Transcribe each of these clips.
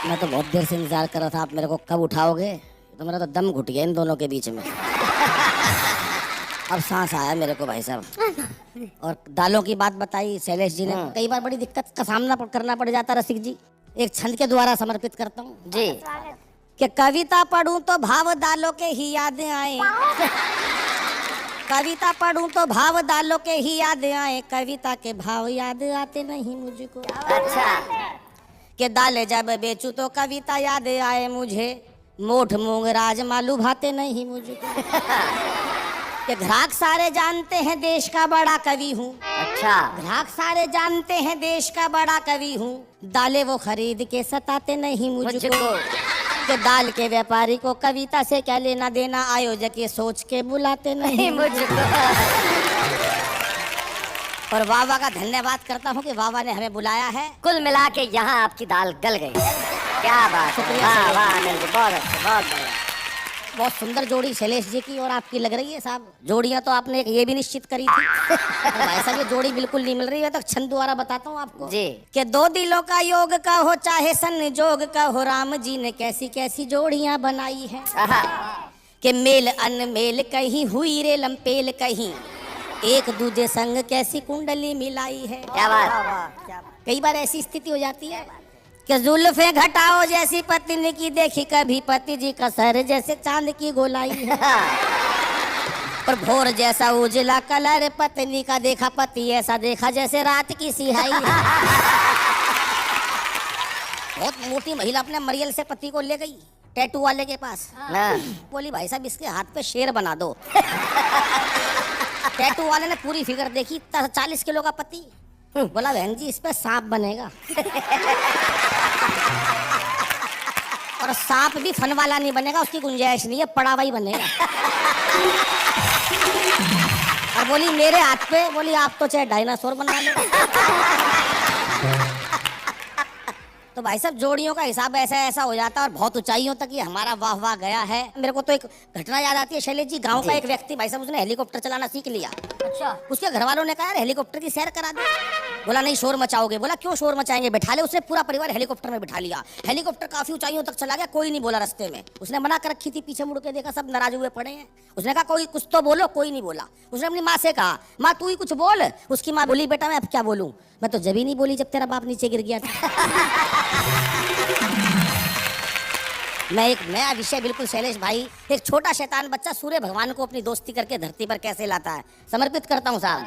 मैं तो बहुत देर से इंतजार कर रहा था, आप मेरे को कब उठाओगे। तो मेरा तो दम घुट गया इन दोनों के बीच में। अब सांस आया मेरे को भाई साहब। और दालों की बात बताई शैलेश जी ने। कई बार बड़ी दिक्कत का सामना करना पड़ जाता रसिक जी। एक छंद के द्वारा समर्पित करता हूँ जी। कि कविता पढ़ूं तो भाव दालों के ही याद आए, कविता पढ़ूं तो भाव दालों के ही याद आए, कविता के भाव याद आते नहीं मुझको। अच्छा। कि दाले जब बेचूं तो कविता याद आए मुझे, मोठ मूंग राजमा लुभाते नहीं मुझको। कि ग्राहक सारे जानते हैं देश का बड़ा कवि हूँ। अच्छा। ग्राहक सारे जानते हैं देश का बड़ा कवि हूँ, दाले वो खरीद के सताते नहीं मुझको। कि दाल के व्यापारी को कविता से क्या लेना देना, आयोजक ये सोच के बुलाते नहीं मुझको। और वावा का धन्यवाद करता हूँ कि वावा ने हमें बुलाया है। कुल मिला के यहाँ आपकी दाल गल गई। क्या बात। शुक्रिया। वाह वाह अनिल जी, बहुत अच्छा, बहुत बढ़िया। बहुत सुंदर जोड़ी शैलेश जी की और आपकी लग रही है साहब। जोड़ियां तो आपने एक ये भी निश्चित करी थी। भाई साहब ये जोड़ी बिल्कुल नहीं मिल रही है, तो छंद द्वारा बताता हूँ आपको जी। कि दो दिलों का योग का हो चाहे संजोग का हो, राम जी ने कैसी कैसी जोड़ियां बनाई है। कि मेल अनमेल कहीं हुई रे लंपेल कहीं, एक दूजे संग कैसी कुंडली मिलाई है। क्या बात। कई बार ऐसी स्थिति हो जाती है कि जुल्फे घटाओ जैसी पत्नी की देखी कभी पति जी का सर जैसे चांद की गोलाई है। और भोर जैसा उजला कलर पत्नी का देखा, पति ऐसा देखा जैसे रात की सिहाई है। बहुत मोटी महिला अपने मरियल से पति को ले गई टैटू वाले के पास। बोली भाई साहब इसके हाथ पे शेर बना दो। टैटू वाले ने पूरी फिगर देखी, 40 किलो का पति। बोला बहन जी इस पे सांप बनेगा। और सांप भी फन वाला नहीं बनेगा, उसकी गुंजाइश नहीं है, पड़ा हुआ ही बनेगा। और बोली मेरे हाथ पे, बोली आप तो चाहे डायनासोर बना लो। तो भाई साहब जोड़ियों का हिसाब ऐसा ऐसा हो जाता है और बहुत ऊंचाइयों तक ये हमारा वाह वाह गया है। मेरे को तो एक घटना याद आती है शैलेश जी। गांव का एक व्यक्ति भाई साहब उसने हेलीकॉप्टर चलाना सीख लिया। अच्छा। उसके घर वालों ने कहा यार हेलीकॉप्टर की सैर करा दे। बोला नहीं शोर मचाओगे। बोला क्यों शोर मचाएंगे, बैठा ले। उसने पूरा परिवार हेलीकॉप्टर में बैठा लिया। हेलीकॉप्टर काफी ऊंचाइयों तक चला गया, कोई नहीं बोला रास्ते में। उसने मना कर रखी थी, पीछे मुड़ के देखा सब नाराज हुए पड़े हैं। उसने कहा कोई कुछ तो बोलो, कोई नहीं बोला। उसने अपनी माँ से कहा माँ तू ही कुछ बोल। उसकी माँ बोली बेटा मैं अब क्या बोलूं, मैं तो जब ही नहीं बोली जब तेरा बाप नीचे गिर गया था। मैं एक नया विषय बिल्कुल शैलेश भाई, एक छोटा शैतान बच्चा सूर्य भगवान को अपनी दोस्ती करके धरती पर कैसे लाता है, समर्पित करता हूँ साहब।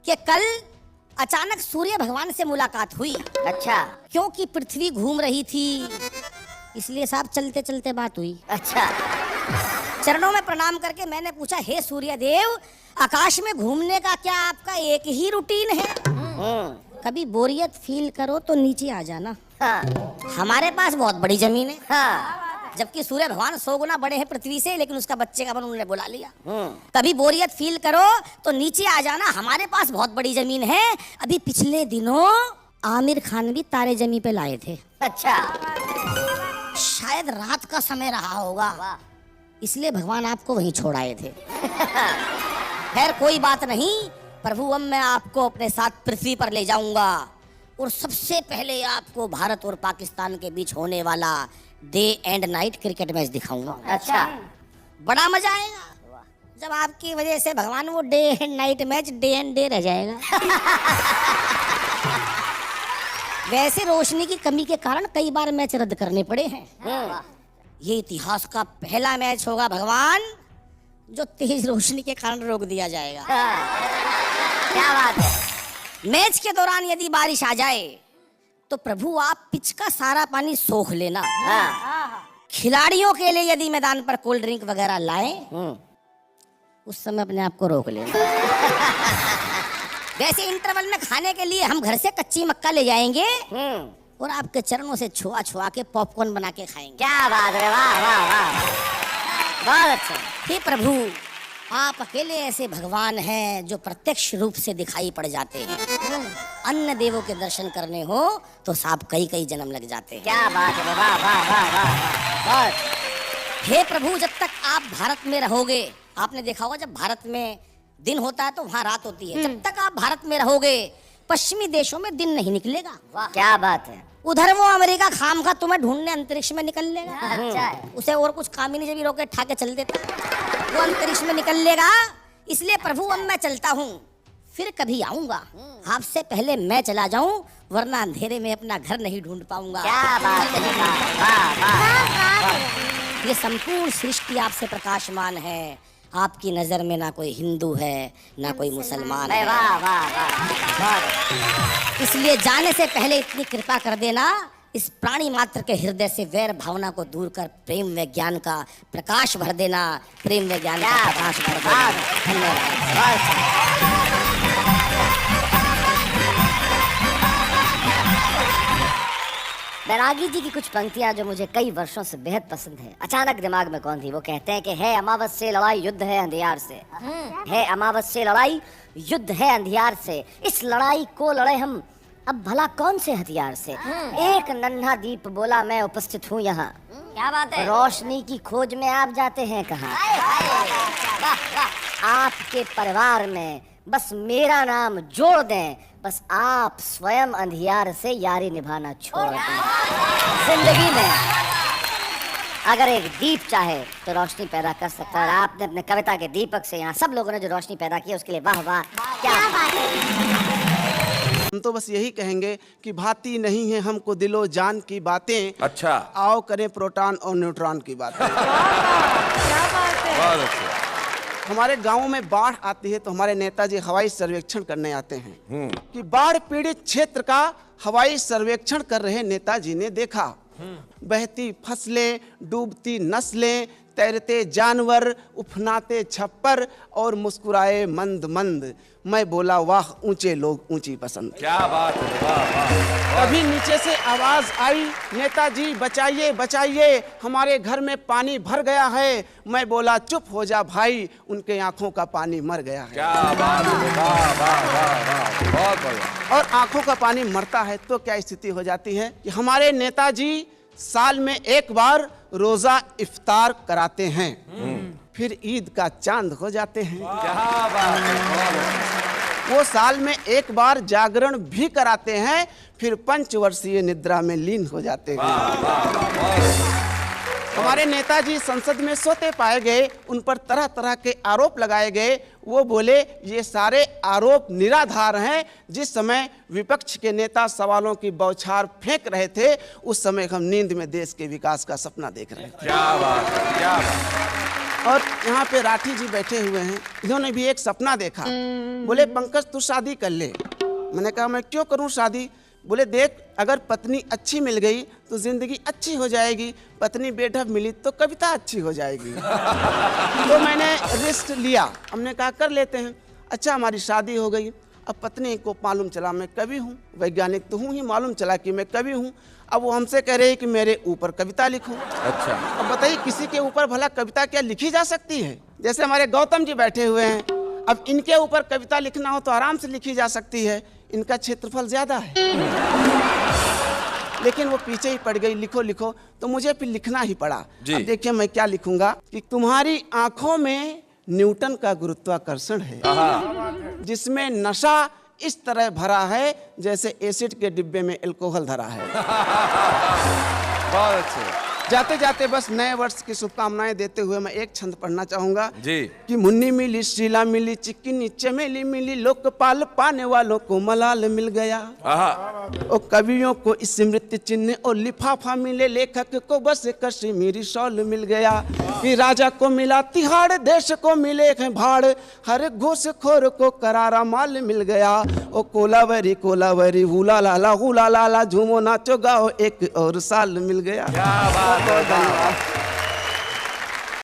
कि कल अचानक सूर्य भगवान से मुलाकात हुई। अच्छा। क्योंकि पृथ्वी घूम रही थी इसलिए साहब चलते चलते बात हुई। अच्छा। चरणों में प्रणाम करके मैंने पूछा हे सूर्य देव, आकाश में घूमने का क्या आपका एक ही रूटीन है? कभी बोरियत फील करो तो नीचे आ जाना। हमारे पास बहुत बड़ी जमीन है। जबकि सूर्य भगवान 100 गुना बड़े हैं पृथ्वी से, लेकिन उसका बच्चे का मन उन्होंने बुला लिया। कभी बोरियत फील करो तो नीचे आ जाना, हमारे पास बहुत बड़ी जमीन है। अभी पिछले दिनों आमिर खान भी तारे जमी पे लाए थे। अच्छा। शायद रात का समय रहा होगा, इसलिए भगवान आपको वहीं छोड़ आए थे। खैर कोई बात नहीं, प्रभु अब मैं आपको अपने साथ पृथ्वी पर ले जाऊंगा और सबसे पहले आपको भारत और पाकिस्तान के बीच होने वाला day and night cricket match दिखाऊंगा। अच्छा। बड़ा मजा आएगा जब आपकी वजह से भगवान वो day and night match day and day रह जाएगा। वैसे रोशनी की कमी के कारण कई बार मैच रद्द करने पड़े हैं। ये इतिहास का पहला मैच होगा भगवान जो तेज रोशनी के कारण रोक दिया जाएगा। क्या बात है। मैच के दौरान यदि बारिश आ जाए तो प्रभु आप पिच का सारा पानी सोख लेना। खिलाड़ियों के लिए यदि मैदान पर कोल्ड ड्रिंक वगैरह लाएं उस समय अपने आप को रोक लेना। वैसे इंटरवल में खाने के लिए हम घर से कच्ची मक्का ले जाएंगे और आपके चरणों से छुआ छुआ के पॉपकॉर्न बना के खाएंगे। क्या बात है, वाह वाह वाह, बहुत अच्छा। हे प्रभु आप अकेले ऐसे भगवान हैं जो प्रत्यक्ष रूप से दिखाई पड़ जाते हैं। अन्य देवों के दर्शन करने हो तो साहब कई कई जन्म लग जाते हैं। क्या बात है, वाह वाह वाह वाह। हे प्रभु जब तक आप भारत में रहोगे, आपने देखा होगा जब भारत में दिन होता है तो वहाँ रात होती है, जब तक आप भारत में रहोगे पश्चिमी देशों में दिन नहीं निकलेगा। क्या बात है। उधर वो अमेरिका खाम खा तुम्हें ढूंढने अंतरिक्ष में निकल लेगा। अच्छा है। उसे और कुछ काम ही नहीं, जब ये रॉकेट ठाके चल देता है। वो अंतरिक्ष में निकल लेगा। इसलिए प्रभु अब मैं चलता हूँ, फिर कभी आऊंगा। आपसे पहले मैं चला जाऊं, वरना अंधेरे में अपना घर नहीं ढूंढ पाऊंगा। क्या बात है, वाह वाह। ये संपूर्ण सृष्टि आपसे प्रकाशमान है। आपकी नजर में ना कोई हिंदू है, ना कोई मुसलमान है। वाह वाह वाह। इसलिए जाने से पहले इतनी कृपा कर देना, इस प्राणी मात्र के हृदय से वैर भावना को दूर कर प्रेम व ज्ञान का प्रकाश भर देना। प्रेम व ज्ञान का प्रकाश भर देना। धन्यवाद। बैरागी जी की कुछ पंक्तियां जो मुझे कई वर्षों से बेहद पसंद है, अचानक दिमाग में कौन थी। वो कहते हैं कि है अमावस से लड़ाई, युद्ध है अंधियार से। है अमावस से लड़ाई, युद्ध है अंधियार से। इस लड़ाई को लड़े हम अब भला कौन से हथियार से। एक नन्हा दीप बोला मैं उपस्थित हूँ यहाँ। क्या बात है। रोशनी की खोज में आप जाते हैं कहाँ। आपके परिवार में बस मेरा नाम जोड़ दें, बस आप स्वयं अंधियार से यारी निभाना छोड़ दें। जिंदगी में अगर एक दीप चाहे तो रोशनी पैदा कर सकता है। और आपने अपने कविता के दीपक से यहाँ सब लोगों ने जो रोशनी पैदा की, उसके लिए वाह वाह। क्या बात है। हम तो बस यही कहेंगे कि भाती नहीं है हमको दिलो जान की बातें। अच्छा, आओ करें प्रोटॉन और न्यूट्रॉन की बातें। बहुत अच्छा। हमारे गांव में बाढ़ आती है तो हमारे नेताजी हवाई सर्वेक्षण करने आते हैं कि बाढ़ पीड़ित क्षेत्र का हवाई सर्वेक्षण कर रहे नेताजी ने देखा बहती फसलें, डूबती नस्लें, तैरते जानवर, उफनाते छप्पर और मुस्कुराए मंद मंद। मैं बोला वाह ऊंचे लोग ऊंची पसंद। क्या बात है, वाह वाह। तभी नीचे से आवाज आई, नेताजी बचाइए बचाइए, हमारे घर में पानी भर गया है। मैं बोला चुप हो जा भाई, उनके आंखों का पानी मर गया है। क्या बात है, वाह वाह वाह वाह, बहुत बढ़िया। और आंखों का पानी मरता है तो क्या स्थिति हो जाती है कि हमारे नेताजी साल में एक बार रोजा इफ्तार कराते हैं, फिर ईद का चांद हो जाते हैं। क्या बात है, बहुत अच्छा। वो साल में एक बार जागरण भी कराते हैं, फिर पंचवर्षीय निद्रा में लीन हो जाते हैं। हमारे नेताजी संसद में सोते पाए गए, उन पर तरह तरह के आरोप लगाए गए। वो बोले ये सारे आरोप निराधार हैं। जिस समय विपक्ष के नेता सवालों की बौछार फेंक रहे थे, उस समय हम नींद में देश के विकास का सपना देख रहे थे। क्या बात है, क्या बात। और यहाँ पे राठी जी बैठे हुए हैं, इन्होंने भी एक सपना देखा। बोले पंकज तू शादी कर ले। मैंने कहा मैं क्यों करूँ शादी। बोले देख अगर पत्नी अच्छी मिल गई तो जिंदगी अच्छी हो जाएगी, पत्नी बेढब मिली तो कविता अच्छी हो जाएगी। तो मैंने रिस्क लिया, हमने कहा कर लेते हैं। अच्छा हमारी शादी हो गई। अब पत्नी को मालूम चला मैं कवि हूँ, वैज्ञानिक तो हूँ ही, मालूम चला कि मैं कवि हूँ। अब वो हमसे कह रहे हैं कि मेरे ऊपर कविता लिखूं। अच्छा, अब बताइए किसी के ऊपर भला कविता क्या लिखी जा सकती है। जैसे हमारे गौतम जी बैठे हुए हैं, अब इनके ऊपर कविता लिखना हो तो आराम से लिखी जा सकती है, इनका क्षेत्रफल ज्यादा है। लेकिन वो पीछे ही पड़ गई, लिखो लिखो, तो मुझे फिर लिखना ही पड़ा। अब देखिए मैं क्या लिखूंगा कि तुम्हारी आंखों में न्यूटन का गुरुत्वाकर्षण है, जिसमें नशा इस तरह भरा है जैसे एसिड के डिब्बे में अल्कोहल धरा है। बहुत अच्छे। जाते जाते बस नए वर्ष की शुभकामनाएं देते हुए मैं एक छंद पढ़ना चाहूंगा जी। कि मुन्नी मिली, शीला मिली, चिकनी चमेली मिली, लोकपाल पाने वालों को मलाल मिल गया। और कवियों को स्मृति चिन्ह और लिफाफा मिले, लेखक को बस कश्मीरी शॉल मिल गया। कि राजा को मिला तिहाड़, देश को मिले हैं भाड़, हर घूसखोर को करारा माल मिल गया। ओ कोलावरी कोलावरी हुला लाला झूमो नाचो गाओ, एक और साल मिल गया। क्या बात है, धन्यवाद।